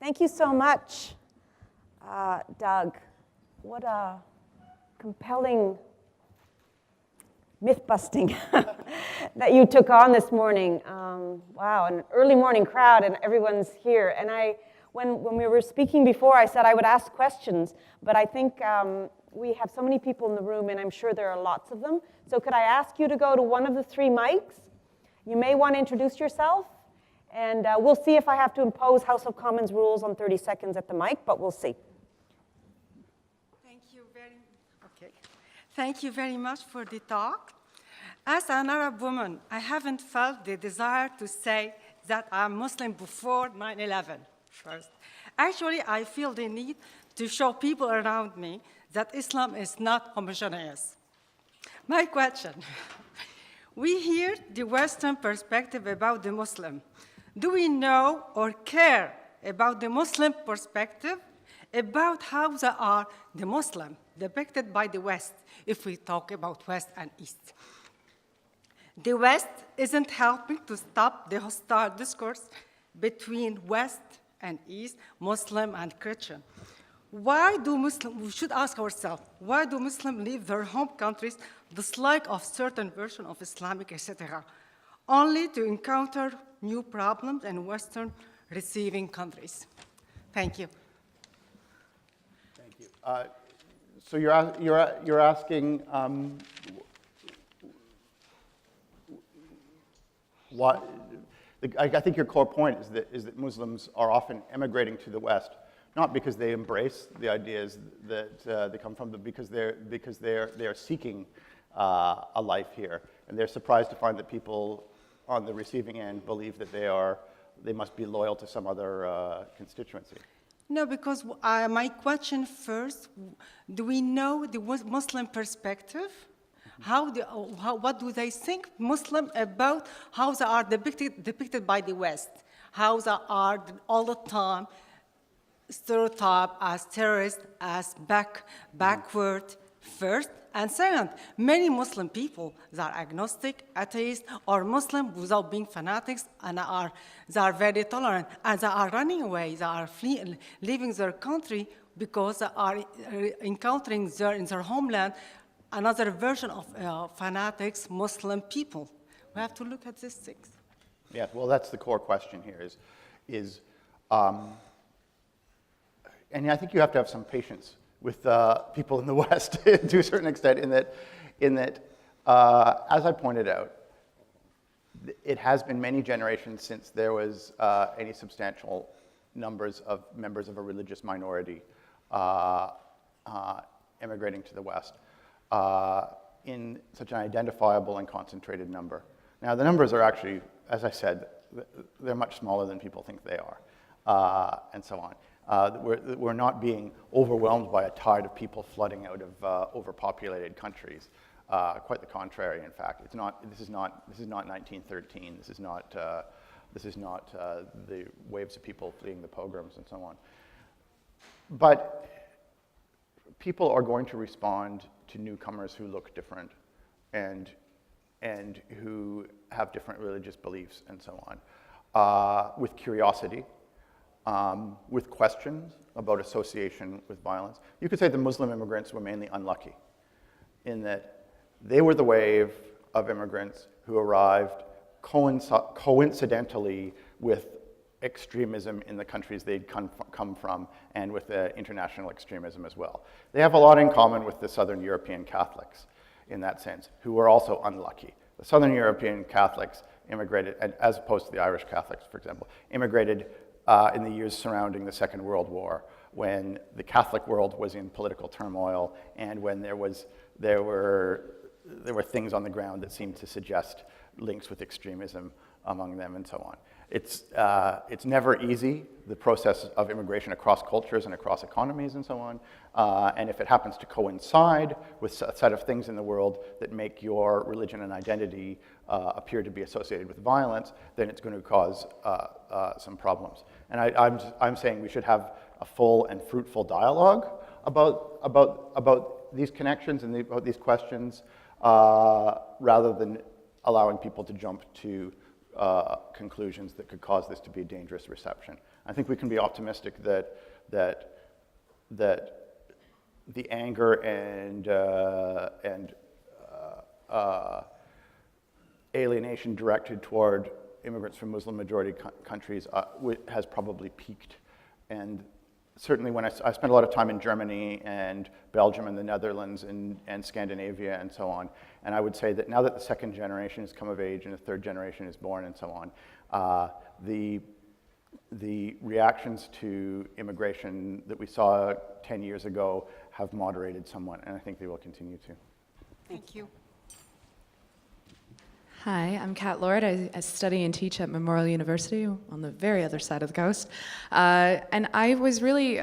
Thank you so much, Doug. What a compelling myth-busting that you took on this morning. Wow, an early morning crowd and everyone's here. And when we were speaking before, I said I would ask questions, but I think we have so many people in the room, and I'm sure there are lots of them. So could I ask you to go to one of the three mics? You may want to introduce yourself, and we'll see if I have to impose House of Commons rules on 30 seconds at the mic, but we'll see. Thank you very much for the talk. As an Arab woman, I haven't felt the desire to say that I'm Muslim before 9/11 first. Actually, I feel the need to show people around me that Islam is not homogeneous. My question, we hear the Western perspective about the Muslim. Do we know or care about the Muslim perspective, about how they are the Muslim depicted by the West, if we talk about West and East? The West isn't helping to stop the hostile discourse between West and East, Muslim and Christian. Why do Muslims, we should ask ourselves, why do Muslims leave their home countries dislike of certain version of Islamic, etc., only to encounter new problems in Western receiving countries? Thank you. Thank you. So you're asking what? I think your core point is that Muslims are often emigrating to the West, not because they embrace the ideas that they come from, but because they are seeking a life here, and they're surprised to find that people on the receiving end believe that they must be loyal to some other constituency. No, because my question first, do we know the Muslim perspective? What do they think Muslim about how they are depicted by the West? How they are all the time stereotyped as terrorists, as backward first. And second, many Muslim people that are agnostic, atheists, or Muslim without being fanatics, and they are very tolerant, and they are running away, they are leaving their country because they are encountering in their homeland another version of fanatics, Muslim people. We have to look at these things. Yeah, well, that's the core question here and I think you have to have some patience with people in the West to a certain extent, in that as I pointed out, it has been many generations since there was any substantial numbers of members of a religious minority immigrating to the West in such an identifiable and concentrated number. Now, the numbers are actually, as I said, they're much smaller than people think they are, and so on. We're not being overwhelmed by a tide of people flooding out of overpopulated countries. Quite the contrary, in fact. This is not 1913. This is not the waves of people fleeing the pogroms and so on. But people are going to respond to newcomers who look different and who have different religious beliefs and so on, with curiosity. With questions about association with violence. You could say the Muslim immigrants were mainly unlucky in that they were the wave of immigrants who arrived coincidentally with extremism in the countries they'd come from, and with international extremism as well. They have a lot in common with the Southern European Catholics in that sense, who were also unlucky. The Southern European Catholics immigrated, as opposed to the Irish Catholics, for example, immigrated in the years surrounding the Second World War, when the Catholic world was in political turmoil, and when there were things on the ground that seemed to suggest links with extremism among them, and so on. It's never easy, the process of immigration across cultures and across economies and so on. And if it happens to coincide with a set of things in the world that make your religion and identity appear to be associated with violence, then it's going to cause some problems. And I'm saying we should have a full and fruitful dialogue about these connections and about these questions, rather than allowing people to jump to conclusions that could cause this to be a dangerous reception. I think we can be optimistic that the anger and alienation directed toward immigrants from Muslim-majority countries has probably peaked. And certainly when I spent a lot of time in Germany and Belgium and the Netherlands and Scandinavia and so on, and I would say that now that the second generation has come of age and the third generation is born and so on, the reactions to immigration that we saw 10 years ago have moderated somewhat, and I think they will continue to. Thank you. Hi, I'm Kat Lord. I study and teach at Memorial University on the very other side of the coast. And I was really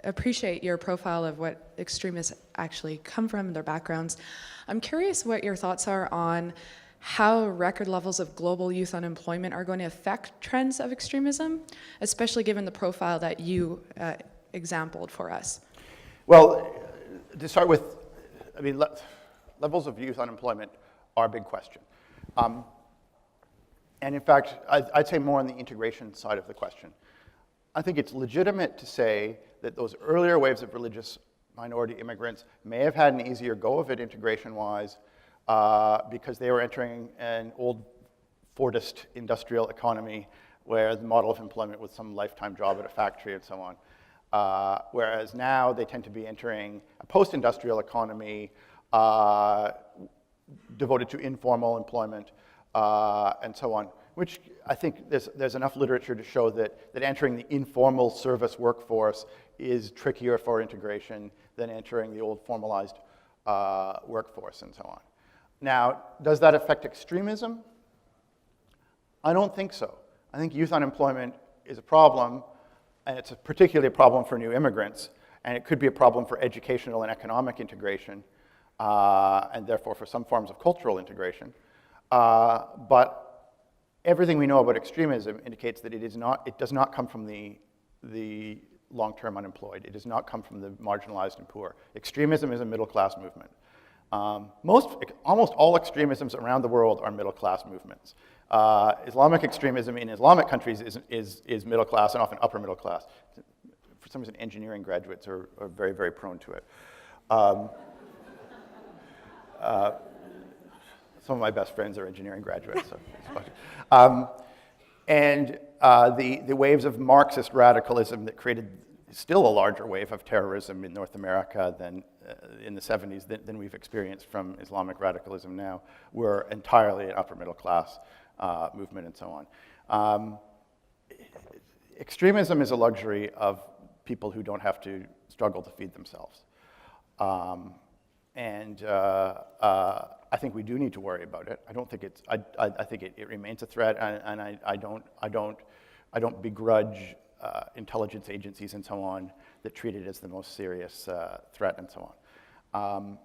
appreciate your profile of what extremists actually come from, their backgrounds. I'm curious what your thoughts are on how record levels of global youth unemployment are going to affect trends of extremism, especially given the profile that you exampled for us. Well, to start with, I mean, levels of youth unemployment are a big question. And in fact, I'd say more on the integration side of the question. I think it's legitimate to say that those earlier waves of religious minority immigrants may have had an easier go of it integration-wise because they were entering an old Fordist industrial economy where the model of employment was some lifetime job at a factory and so on. Whereas now they tend to be entering a post-industrial economy devoted to informal employment and so on, which I think there's enough literature to show that entering the informal service workforce is trickier for integration than entering the old formalized workforce and so on. Now, does that affect extremism? I don't think so. I think youth unemployment is a problem, and it's particularly a problem for new immigrants, and it could be a problem for educational and economic integration, and therefore for some forms of cultural integration. But everything we know about extremism indicates that it does not come from the long-term unemployed. It does not come from the marginalized and poor. Extremism is a middle-class movement. Almost all extremisms around the world are middle-class movements. Islamic extremism in Islamic countries is middle-class and often upper middle-class. For some reason, engineering graduates are very, very prone to it. Some of my best friends are engineering graduates. So it's fun. And the waves of Marxist radicalism that created still a larger wave of terrorism in North America than in the 70s than we've experienced from Islamic radicalism now were entirely an upper middle class movement and so on. Extremism is a luxury of people who don't have to struggle to feed themselves. I think we do need to worry about it. I don't think it's. I think it remains a threat, and I don't begrudge intelligence agencies and so on that treat it as the most serious threat and so on.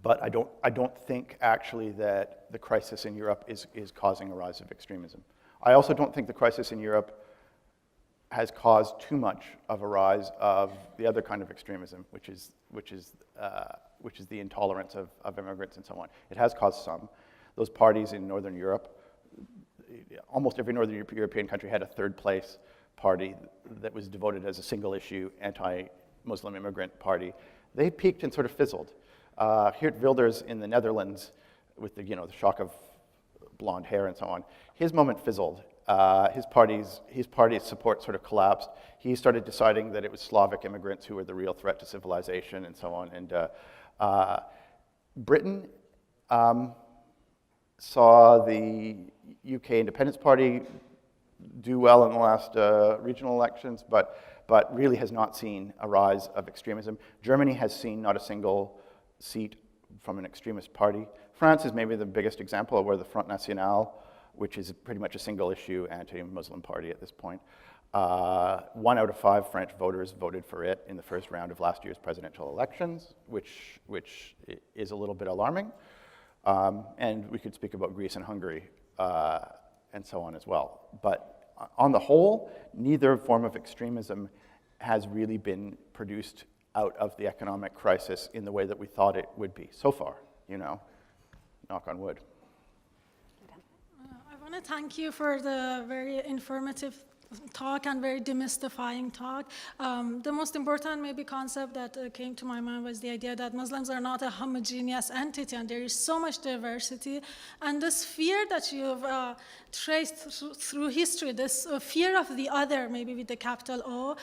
But I don't think actually that the crisis in Europe is causing a rise of extremism. I also don't think the crisis in Europe has caused too much of a rise of the other kind of extremism, which is the intolerance of immigrants and so on. It has caused some. Those parties in Northern Europe, almost every Northern European country had a third place party that was devoted as a single issue anti-Muslim immigrant party. They peaked and sort of fizzled. Geert Wilders in the Netherlands, with the shock of blonde hair and so on, his moment fizzled. His party's support sort of collapsed. He started deciding that it was Slavic immigrants who were the real threat to civilization and so on. And Britain saw the UK Independence Party do well in the last regional elections, but really has not seen a rise of extremism. Germany has seen not a single seat from an extremist party. France is maybe the biggest example where the Front National, which is pretty much a single-issue anti-Muslim party at this point. 1 out of 5 French voters voted for it in the first round of last year's presidential elections, which is a little bit alarming. And we could speak about Greece and Hungary and so on as well. But on the whole, neither form of extremism has really been produced out of the economic crisis in the way that we thought it would be so far, knock on wood. I want to thank you for the very informative talk and very demystifying talk. The most important maybe concept that came to my mind was the idea that Muslims are not a homogeneous entity and there is so much diversity. And this fear that you've traced through history, this fear of the other, maybe with the capital O,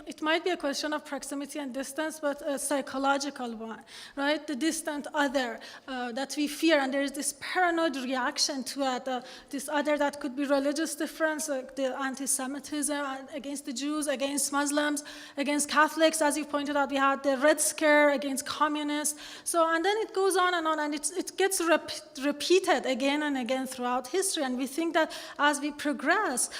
it might be a question of proximity and distance, but a psychological one, right? The distant other that we fear, and there is this paranoid reaction to it, this other that could be religious difference, like the anti-Semitism against the Jews, against Muslims, against Catholics. As you pointed out, we had the Red Scare against communists. So, and then it goes on, and it gets repeated again and again throughout history. And we think that as we progress,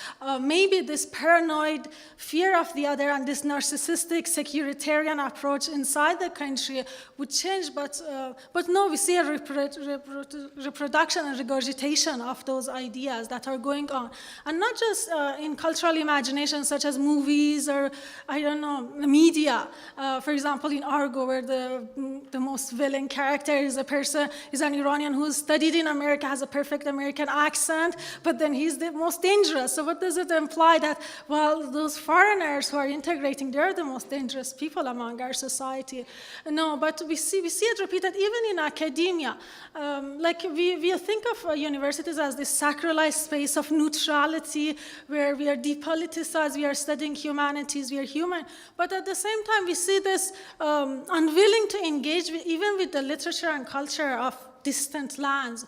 maybe this paranoid fear of the other and this narcissistic securitarian approach inside the country would change. But no, we see a reproduction and regurgitation of those ideas that are going on. And not just in cultural imagination, such as movies or, I don't know, media. For example, in Argo, where the most villain character is an Iranian who's studied in America, has a perfect American accent, but then he's the most dangerous. So what does it imply? That, well, those foreigners who are integrating, they're the most dangerous people among our society. No, but we see it repeated even in academia. Like we think of universities as this sacralized space of neutrality, where we are depoliticized, we are studying humanities, we are human. But at the same time, we see this unwilling to engage even with the literature and culture of distant lands.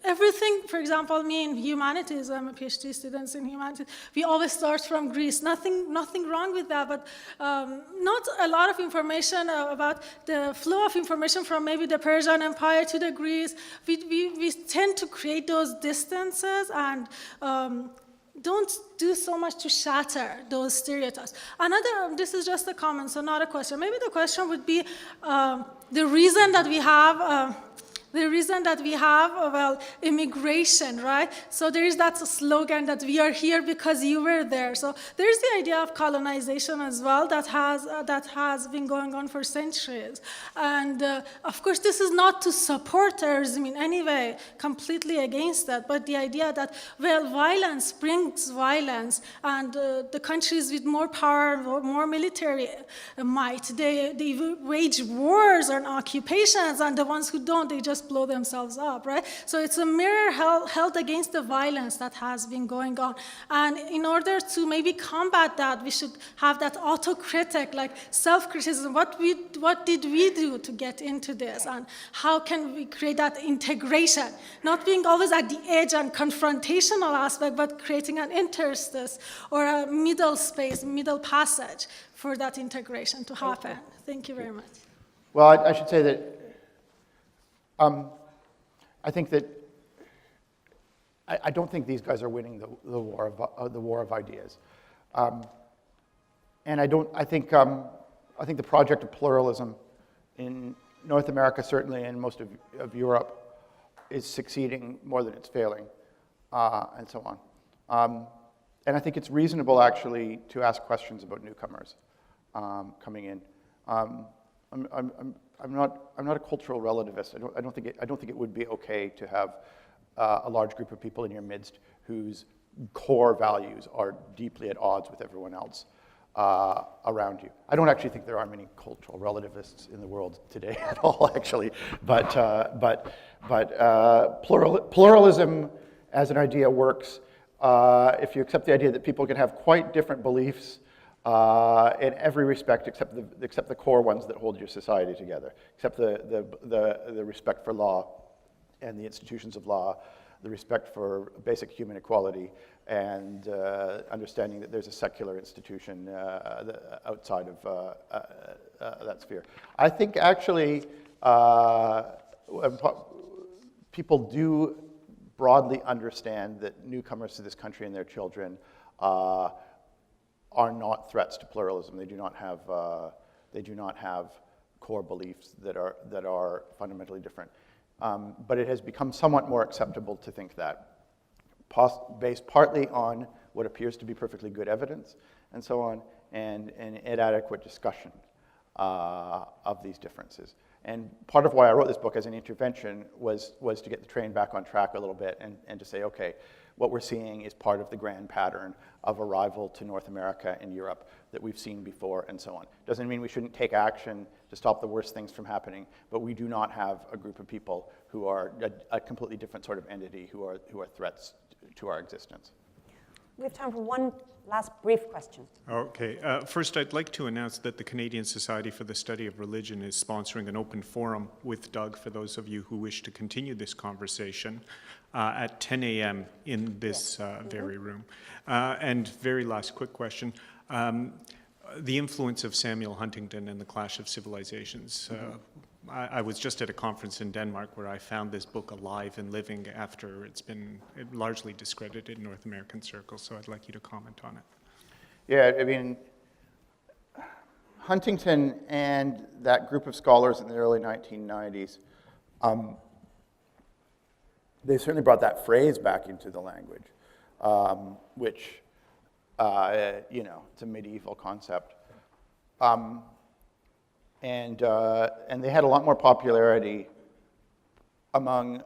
Everything, for example, me in humanities, I'm a PhD student in humanities, we always start from Greece. Nothing wrong with that, but not a lot of information about the flow of information from maybe the Persian Empire to the Greece. We tend to create those distances and don't do so much to shatter those stereotypes. This is just a comment, so not a question. Maybe the question would be the reason that we have well, immigration, right? So there is that slogan that we are here because you were there. So there is the idea of colonization as well that has been going on for centuries. And of course, this is not to support terrorism in any way, completely against that, but the idea that, well, violence brings violence, and the countries with more power, more military might, they wage wars and occupations, and the ones who don't, they just blow themselves up, right? So it's a mirror held against the violence that has been going on. And in order to maybe combat that, we should have that autocritic, like self-criticism. What did we do to get into this? And how can we create that integration? Not being always at the edge and confrontational aspect, but creating an interstice or a middle space, middle passage for that integration to happen. Thank you very much. Well, I should say that I think that I don't think these guys are winning the war of ideas, and I think the project of pluralism in North America, certainly, and most of Europe, is succeeding more than it's failing, and so on. And I think it's reasonable, actually, to ask questions about newcomers coming in. I'm not a cultural relativist. I don't think it would be okay to have a large group of people in your midst whose core values are deeply at odds with everyone else around you. I don't actually think there are many cultural relativists in the world today at all, actually. But pluralism as an idea works if you accept the idea that people can have quite different beliefs in every respect, except the core ones that hold your society together, except the respect for law and the institutions of law, the respect for basic human equality, and understanding that there's a secular institution outside of that sphere. I think actually people do broadly understand that newcomers to this country and their children are not threats to pluralism. They do not have core beliefs that are fundamentally different. But it has become somewhat more acceptable to think that, based partly on what appears to be perfectly good evidence, and so on, and inadequate discussion of these differences. And part of why I wrote this book as an intervention was to get the train back on track a little bit and to say, okay, what we're seeing is part of the grand pattern of arrival to North America and Europe that we've seen before, and so on. Doesn't mean we shouldn't take action to stop the worst things from happening, but we do not have a group of people who are a completely different sort of entity who are threats to our existence. We have time for one last brief question. Okay. First, I'd like to announce that the Canadian Society for the Study of Religion is sponsoring an open forum with Doug for those of you who wish to continue this conversation at 10 a.m. in this very room. And very last quick question. The influence of Samuel Huntington and the Clash of Civilizations. I was just at a conference in Denmark where I found this book alive and living after it's been largely discredited in North American circles, so I'd like you to comment on it. Yeah, I mean, Huntington and that group of scholars in the early 1990s, they certainly brought that phrase back into the language, which, it's a medieval concept. And they had a lot more popularity among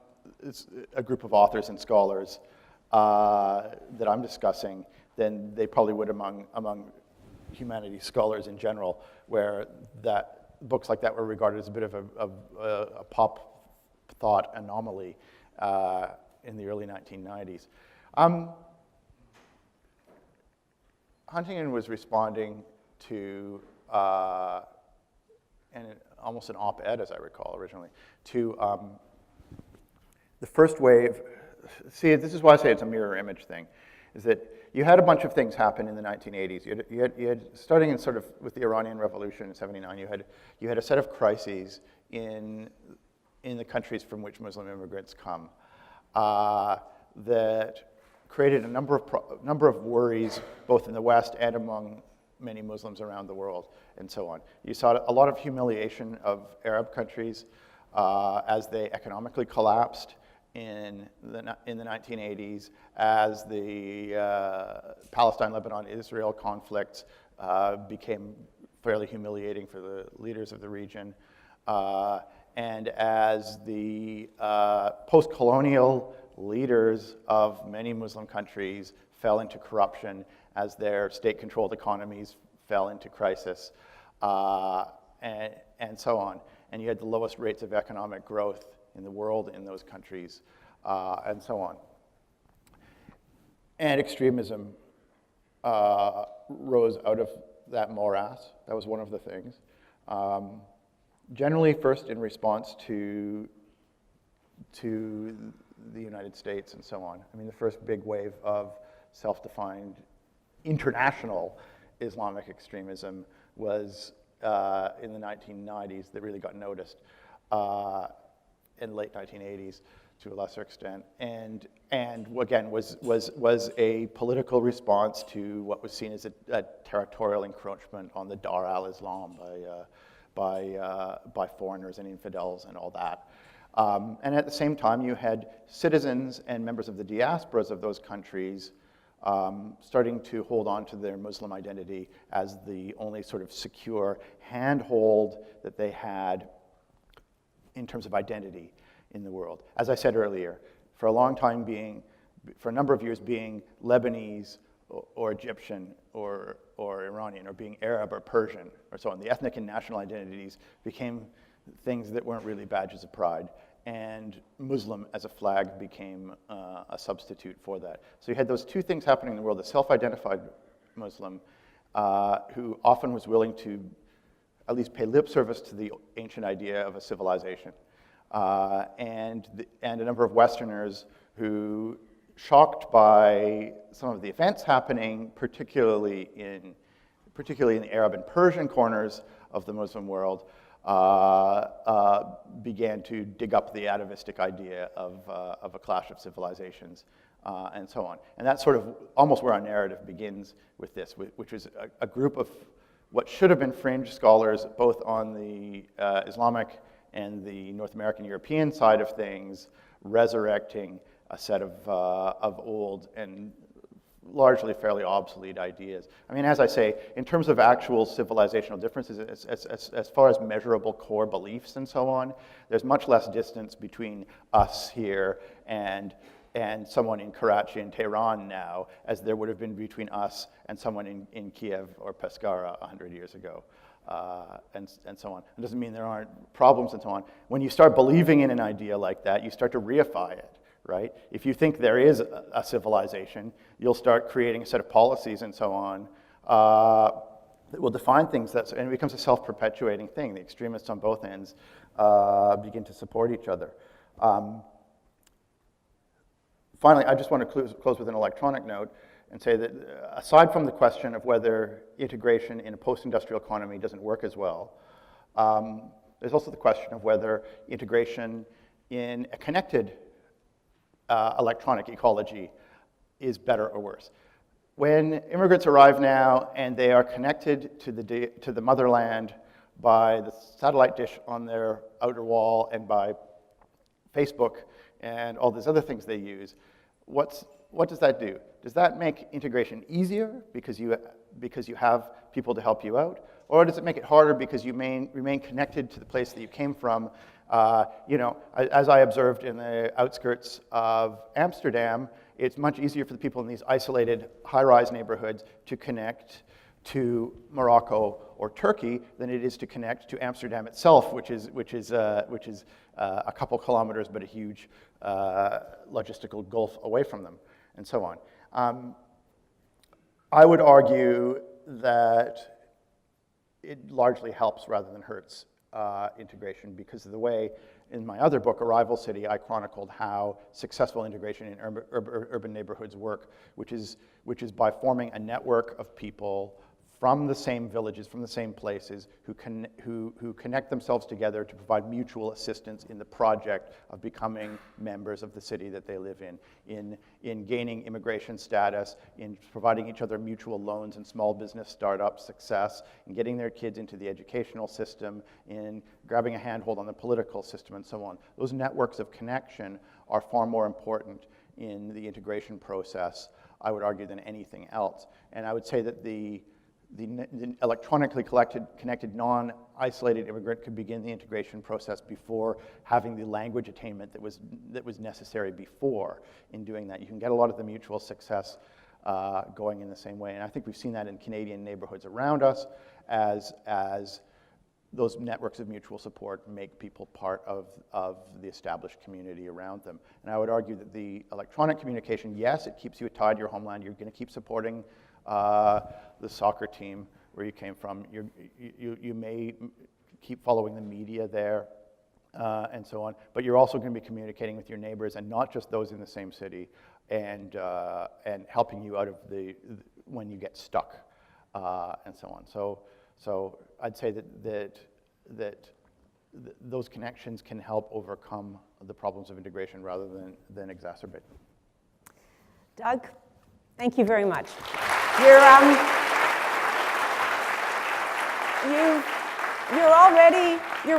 a group of authors and scholars that I'm discussing than they probably would among humanities scholars in general, where books like that were regarded as a bit of a pop thought anomaly in the early 1990s. Huntington was responding to almost an op-ed, as I recall, originally, to the first wave. See, this is why I say it's a mirror image thing, is that you had a bunch of things happen in the 1980s. You had starting in sort of with the Iranian Revolution in '79, you had a set of crises in the countries from which Muslim immigrants come that created a number of worries, both in the West and among many Muslims around the world, and so on. You saw a lot of humiliation of Arab countries as they economically collapsed in the 1980s, as the Palestine, Lebanon, Israel conflicts became fairly humiliating for the leaders of the region, and as the post-colonial leaders of many Muslim countries fell into corruption, as their state-controlled economies fell into crisis, and so on. And you had the lowest rates of economic growth in the world in those countries, and so on. And extremism rose out of that morass. That was one of the things. Generally, first in response to the United States and so on. I mean, the first big wave of self-defined international Islamic extremism was in the 1990s that really got noticed, in late 1980s to a lesser extent, and again was a political response to what was seen as a territorial encroachment on the Dar al-Islam by foreigners and infidels and all that. And at the same time, you had citizens and members of the diasporas of those countries starting to hold on to their Muslim identity as the only sort of secure handhold that they had in terms of identity in the world. As I said earlier, for a long time for a number of years being Lebanese or Egyptian or Iranian, or being Arab or Persian or so on, the ethnic and national identities became things that weren't really badges of pride. And Muslim as a flag became a substitute for that. So you had those two things happening in the world: the self-identified Muslim, who often was willing to at least pay lip service to the ancient idea of a civilization, and a number of Westerners who, shocked by some of the events happening, particularly in the Arab and Persian corners of the Muslim world, began to dig up the atavistic idea of a clash of civilizations, and so on. And that's sort of almost where our narrative begins with this, which is a group of what should have been fringe scholars, both on the Islamic and the North American European side of things, resurrecting a set of old and largely fairly obsolete ideas. I mean, as I say, in terms of actual civilizational differences, as far as measurable core beliefs and so on, there's much less distance between us here and and someone in Karachi and Tehran now as there would have been between us and someone in Kiev or Pescara 100 years ago, and so on. It doesn't mean there aren't problems and so on. When you start believing in an idea like that, you start to reify it, right? If you think there is a civilization, you'll start creating a set of policies and so on that will define things, and it becomes a self-perpetuating thing. The extremists on both ends begin to support each other. Finally, I just want to close with an electronic note and say that aside from the question of whether integration in a post-industrial economy doesn't work as well, there's also the question of whether integration in a connected electronic ecology is better or worse. When immigrants arrive now and they are connected to the motherland by the satellite dish on their outer wall and by Facebook and all these other things they use, what does that do? Does that make integration easier because you have people to help you out? Or does it make it harder because you remain connected to the place that you came from? As I observed in the outskirts of Amsterdam, it's much easier for the people in these isolated high-rise neighborhoods to connect to Morocco or Turkey than it is to connect to Amsterdam itself, which is a couple kilometers but a huge logistical gulf away from them, and so on. I would argue that it largely helps rather than hurts integration because of the way, in my other book, Arrival City, I chronicled how successful integration in urban neighborhoods work, which is by forming a network of people from the same villages, from the same places, who connect themselves together to provide mutual assistance in the project of becoming members of the city that they live in gaining immigration status, in providing each other mutual loans and small business startup success, in getting their kids into the educational system, in grabbing a handhold on the political system, and so on. Those networks of connection are far more important in the integration process, I would argue, than anything else. And I would say that the electronically connected, non-isolated immigrant could begin the integration process before having the language attainment that was necessary before in doing that. You can get a lot of the mutual success going in the same way. And I think we've seen that in Canadian neighborhoods around us as those networks of mutual support make people part of the established community around them. And I would argue that the electronic communication, yes, it keeps you tied to your homeland. You're going to keep supporting the soccer team where you came from. You may keep following the media there and so on, but you're also going to be communicating with your neighbors and not just those in the same city and helping you out of when you get stuck and so on. So I'd say that those connections can help overcome the problems of integration rather than exacerbate them. Doug, thank you very much. You're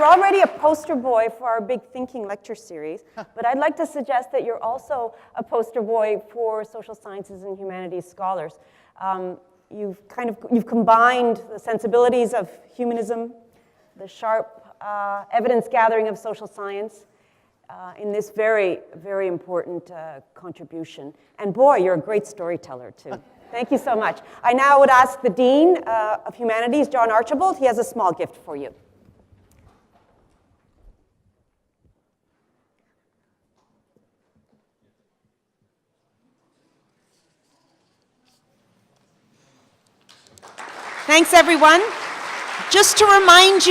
already a poster boy for our big thinking lecture series, but I'd like to suggest that you're also a poster boy for social sciences and humanities scholars. You've combined the sensibilities of humanism, the sharp evidence gathering of social science in this very, very important contribution. And boy, you're a great storyteller too. Thank you so much. I now would ask the Dean of Humanities, John Archibald. He has a small gift for you. Thanks, everyone. Just to remind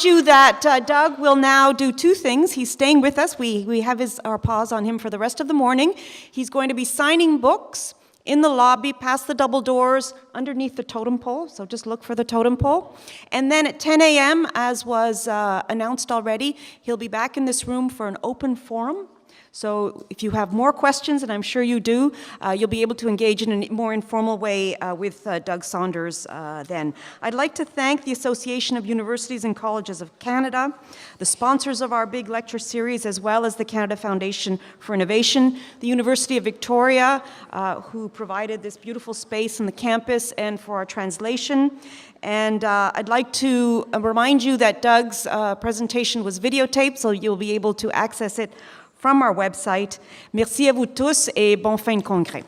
you that Doug will now do two things. He's staying with us. We have our paws on him for the rest of the morning. He's going to be signing books in the lobby, past the double doors, underneath the totem pole. So just look for the totem pole. And then at 10 a.m., as was announced already, he'll be back in this room for an open forum. So if you have more questions, and I'm sure you do, you'll be able to engage in a more informal way with Doug Saunders then. I'd like to thank the Association of Universities and Colleges of Canada, the sponsors of our big lecture series, as well as the Canada Foundation for Innovation, the University of Victoria, who provided this beautiful space on the campus and for our translation. And I'd like to remind you that Doug's presentation was videotaped, so you'll be able to access it from our website. Merci à vous tous et bonne fin de congrès.